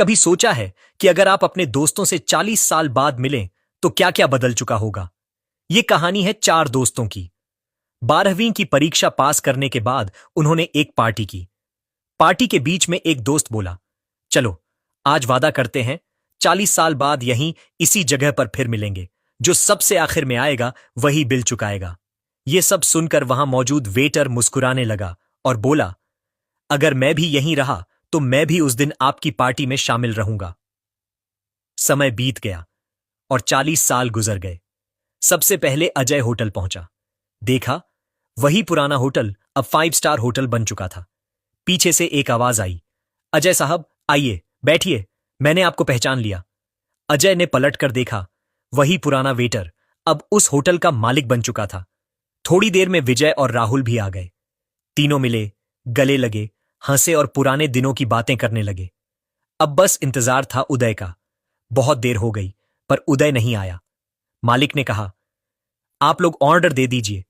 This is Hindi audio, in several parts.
कभी सोचा है कि अगर आप अपने दोस्तों से 40 साल बाद मिलें तो क्या क्या बदल चुका होगा? ये कहानी है चार दोस्तों की। 12वीं की परीक्षा पास करने के बाद उन्होंने एक पार्टी की। पार्टी के बीच में एक दोस्त बोला, चलो आज वादा करते हैं 40 साल बाद यहीं इसी जगह पर फिर मिलेंगे। जो सबसे आखिर में आएगा वही बिल चुकाएगा। ये सब सुनकर वहां मौजूद वेटर मुस्कुराने लगा और बोला, अगर मैं भी यहीं रहा तो मैं भी उस दिन आपकी पार्टी में शामिल रहूंगा। समय बीत गया और 40 साल गुजर गए। सबसे पहले अजय होटल पहुंचा। देखा, वही पुराना होटल अब 5 स्टार होटल बन चुका था। पीछे से एक आवाज आई, अजय साहब आइए, बैठिए, मैंने आपको पहचान लिया। अजय ने पलट कर देखा, वही पुराना वेटर अब उस होटल का मालिक बन चुका था। थोड़ी देर में विजय और राहुल भी आ गए। तीनों मिले, गले लगे, हंसे और पुराने दिनों की बातें करने लगे। अब बस इंतजार था उदय का। बहुत देर हो गई पर उदय नहीं आया। मालिक ने कहा, आप लोग ऑर्डर दे दीजिए।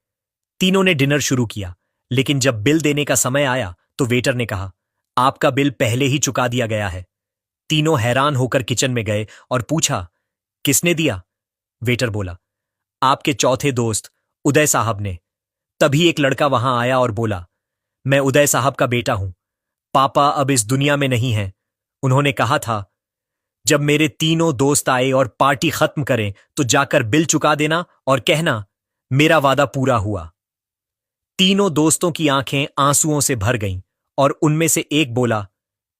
तीनों ने डिनर शुरू किया, लेकिन जब बिल देने का समय आया तो वेटर ने कहा, आपका बिल पहले ही चुका दिया गया है। तीनों हैरान होकर किचन में गए और पूछा, किसने दिया? वेटर बोला, आपके चौथे दोस्त उदय साहब ने। तभी एक लड़का वहां आया और बोला, मैं उदय साहब का बेटा हूं। पापा अब इस दुनिया में नहीं हैं। उन्होंने कहा था, जब मेरे तीनों दोस्त आए और पार्टी खत्म करें तो जाकर बिल चुका देना और कहना, मेरा वादा पूरा हुआ। तीनों दोस्तों की आंखें आंसुओं से भर गईं और उनमें से एक बोला,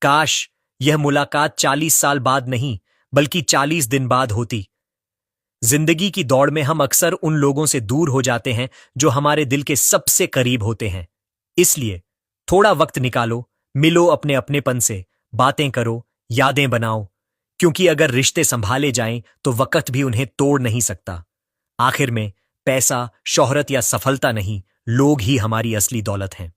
काश यह मुलाकात 40 साल बाद नहीं बल्कि 40 दिन बाद होती। जिंदगी की दौड़ में हम अक्सर उन लोगों से दूर हो जाते हैं जो हमारे दिल के सबसे करीब होते हैं। इसलिए थोड़ा वक्त निकालो, मिलो अपने अपनेपन से, बातें करो, यादें बनाओ, क्योंकि अगर रिश्ते संभाले जाएं तो वक्त भी उन्हें तोड़ नहीं सकता। आखिर में पैसा, शोहरत या सफलता नहीं, लोग ही हमारी असली दौलत हैं।